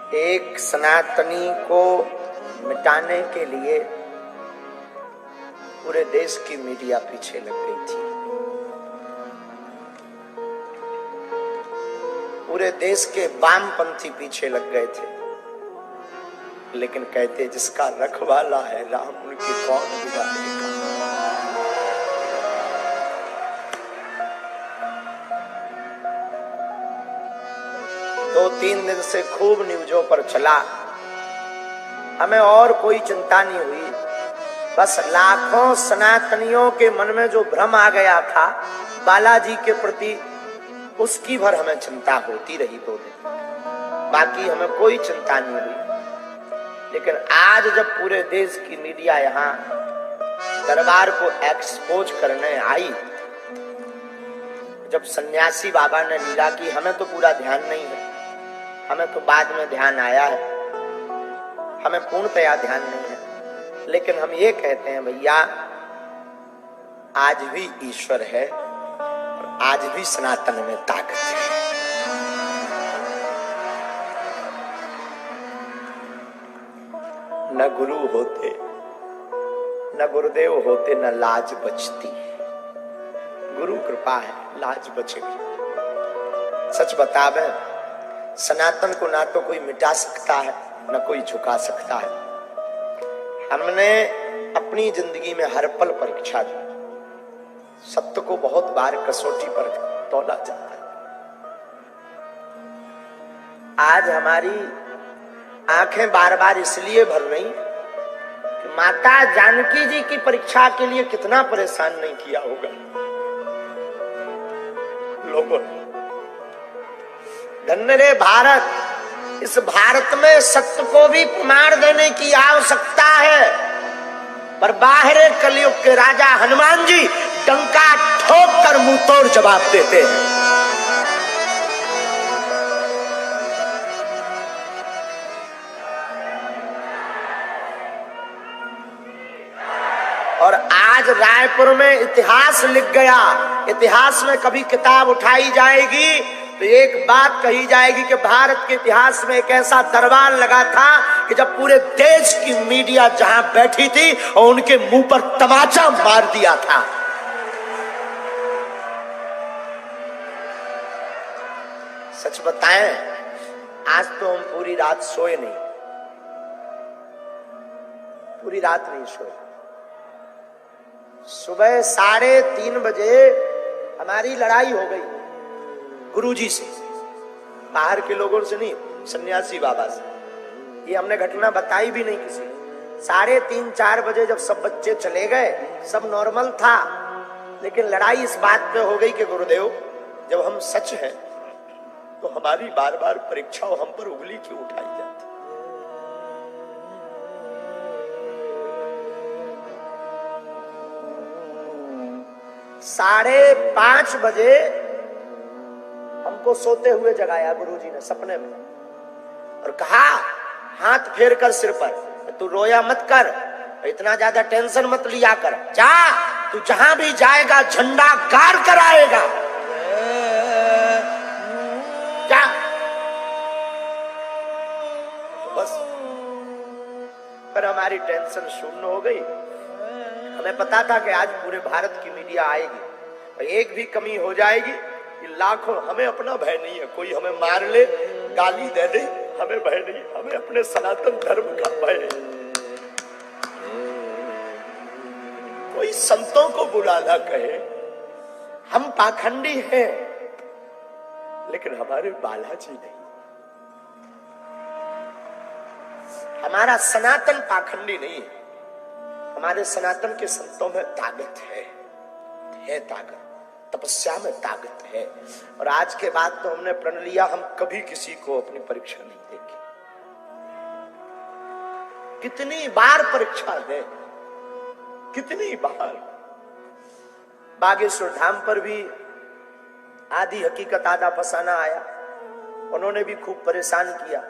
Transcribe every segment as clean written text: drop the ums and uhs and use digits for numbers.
एक सनातनी को मिटाने के लिए पूरे देश की मीडिया पीछे लग गई थी। पूरे देश के वामपंथी पीछे लग गए थे, लेकिन कहते जिसका रखवाला है राम, उनकी कौन बिगाड़ेगा। दो तीन दिन से खूब न्यूज़ों पर चला, हमें और कोई चिंता नहीं हुई। बस लाखों सनातनियों के मन में जो भ्रम आ गया था बालाजी के प्रति, उसकी भर हमें चिंता होती रही 2 दिन, बाकी हमें कोई चिंता नहीं हुई। लेकिन आज जब पूरे देश की मीडिया यहाँ दरबार को एक्सपोज करने आई, जब सन्यासी बाबा ने लीला की, हमें तो पूरा ध्यान नहीं है, हमें तो बाद में ध्यान आया है, हमें पूर्णतया ध्यान नहीं है, लेकिन हम ये कहते हैं भैया आज भी ईश्वर है और आज भी सनातन में ताकत है। न गुरु होते, न गुरुदेव होते, न लाज बचती। गुरु कृपा है, लाज बचेगी। सच बतावे, सनातन को ना तो कोई मिटा सकता है, न कोई झुका सकता है। हमने अपनी जिंदगी में हर पल परीक्षा दी, सत्य को बहुत बार कसौटी पर तौला जाता है। आज हमारी आंखें बार बार इसलिए भर रही कि माता जानकी जी की परीक्षा के लिए कितना परेशान नहीं किया होगा लोगों ने। धन्य रे भारत, इस भारत में सत्य को भी प्रमाण देने की आवश्यकता है, पर बाहरे कलयुग के राजा हनुमान जी डंका ठोक कर मुंह तोड़ जवाब देते हैं। और आज रायपुर में इतिहास लिख गया। इतिहास में कभी किताब उठाई जाएगी तो एक बात कही जाएगी कि भारत के इतिहास में एक ऐसा दरबार लगा था कि जब पूरे देश की मीडिया जहां बैठी थी और उनके मुंह पर तमाचा मार दिया था। सच बताएं, आज तो हम पूरी रात सोए नहीं, पूरी रात नहीं सोए। सुबह 3:30 बजे हमारी लड़ाई हो गई गुरुजी से, बाहर के लोगों से नहीं, सन्यासी बाबा से। ये हमने घटना बताई भी नहीं किसी। 3:30-4 बजे जब सब बच्चे चले गए, सब नॉर्मल था, लेकिन लड़ाई इस बात पे हो गई कि गुरुदेव जब हम सच हैं तो हमारी बार बार परीक्षा हम पर उंगली क्यों उठाई जाती। 5:30 बजे हमको सोते हुए जगाया गुरुजी ने सपने में और कहा हाथ फेर कर सिर पर, तू रोया मत कर, इतना ज्यादा टेंशन मत लिया कर, जा तू जहां भी जाएगा झंडा गाड़ कर आएगा, जा। बस पर हमारी टेंशन शून्य हो गई। हमें पता था कि आज पूरे भारत की मीडिया आएगी और एक भी कमी हो जाएगी कि लाखों, हमें अपना भय नहीं है, कोई हमें मार ले, गाली दे दे, हमें भय नहीं, हमें अपने सनातन धर्म का भय है। कोई संतों को बुरा ना कहे, हम पाखंडी हैं, लेकिन हमारे बालाजी नहीं, हमारा सनातन पाखंडी नहीं है। हमारे सनातन के संतों में ताकत है ताकत, तपस्या में ताकत है। और आज के बाद तो हमने प्रण लिया, हम कभी किसी को अपनी परीक्षा नहीं देंगे। कितनी बार परीक्षा दे, कितनी बार। बागेश्वर धाम पर भी आधी हकीकत आधा फसाना आया, उन्होंने भी खूब परेशान किया,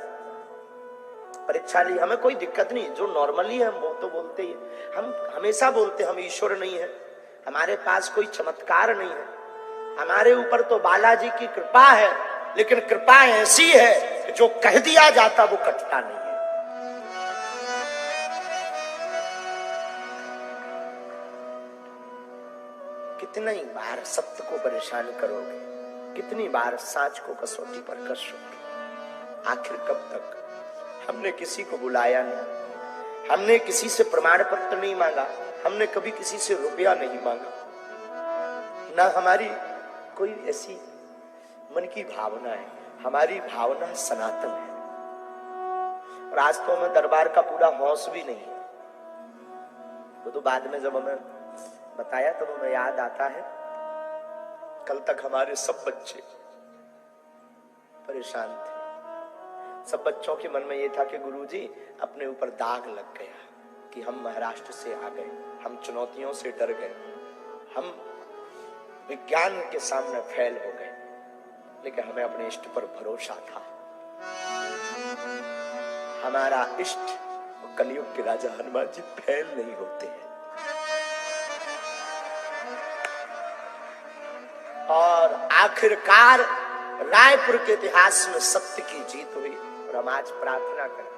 परीक्षा ली। हमें कोई दिक्कत नहीं, जो नॉर्मली है हम वो तो बोलते ही, हम हमेशा बोलते हम ईश्वर नहीं है, हमारे पास कोई चमत्कार नहीं है, हमारे ऊपर तो बालाजी की कृपा है, लेकिन कृपा ऐसी है कि जो कह दिया जाता वो कटता नहीं है। कितनी बार सत्य को परेशान करोगे, कितनी बार साच को कसौटी पर कसोगे, आखिर कब तक? हमने किसी को बुलाया नहीं, हमने किसी से प्रमाण पत्र नहीं मांगा, हमने कभी किसी से रुपया नहीं मांगा, ना हमारी कोई ऐसी मन की भावना है। हमारी भावना सनातन है। और आज तो हमें दरबार का पूरा होश भी नहीं है। वो तो बाद में जब हमें बताया तब हमें याद आता है, कल तक हमारे सब बच्चे परेशान थे। सब बच्चों के मन में ये था कि गुरुजी अपने ऊपर दाग लग गया कि हम महाराष्ट्र से आ गए, हम चुनौतियों से डर गए, हम विज्ञान के सामने फेल हो गए। लेकिन हमें अपने इष्ट पर भरोसा था। हमारा इष्ट कलयुग के राजा हनुमान जी फेल नहीं होते हैं। और आखिरकार रायपुर के इतिहास में सत्य की जीत हुई। और हम आज प्रार्थना करें,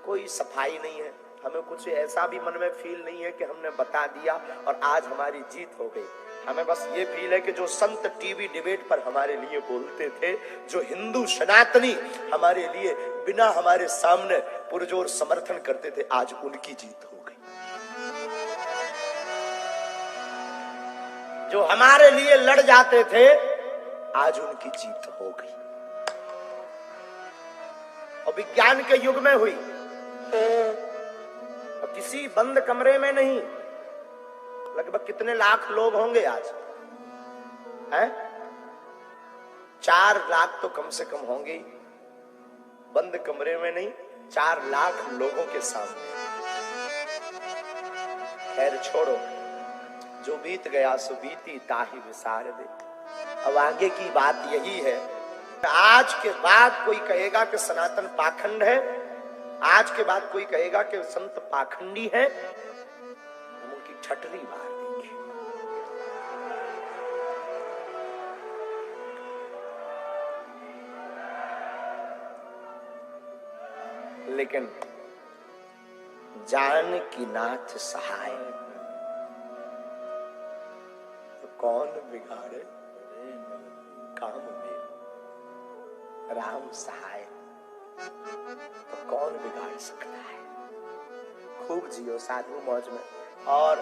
कोई सफाई नहीं है, हमें कुछ ऐसा भी मन में फील नहीं है कि हमने बता दिया और आज हमारी जीत हो गई। हमें बस ये फील है कि जो संत टीवी डिबेट पर हमारे लिए बोलते थे, जो हिंदू सनातनी हमारे लिए बिना हमारे सामने पुरजोर समर्थन करते थे, आज उनकी जीत हो गई। जो हमारे लिए लड़ जाते थे, आज उनकी जीत हो गई। और विज्ञान के युग में हुई, और किसी बंद कमरे में नहीं। लगभग कितने लाख लोग होंगे आज हैं? 4 लाख तो कम से कम होंगे। बंद कमरे में नहीं, 4 लाख लोगों के सामने। खैर छोड़ो, जो बीत गया सो बीती ताही विसार दे। अब आगे की बात यही है, आज के बाद कोई कहेगा कि सनातन पाखंड है, आज के बाद कोई कहेगा कि संत पाखंडी है, हम उनकी छटरी मार देंगे। लेकिन जानकी नाथ सहाय, तो कौन बिगाड़े काम में राम सहाय, तो कौन बिगाड़ सकता है। खूब जियो साधु मौज में। और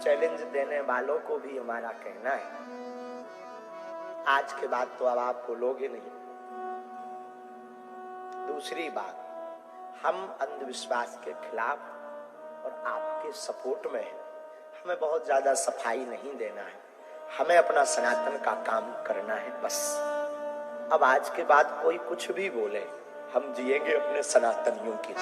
चैलेंज देने वालों को भी हमारा कहना है, आज के बाद तो अब आप बोलोगे नहीं। दूसरी बात, हम अंधविश्वास के खिलाफ और आपके सपोर्ट में हैं। हमें बहुत ज्यादा सफाई नहीं देना है, हमें अपना सनातन का काम करना है बस। अब आज के बाद कोई कुछ भी बोले, हम जिएंगे अपने सनातनियों की।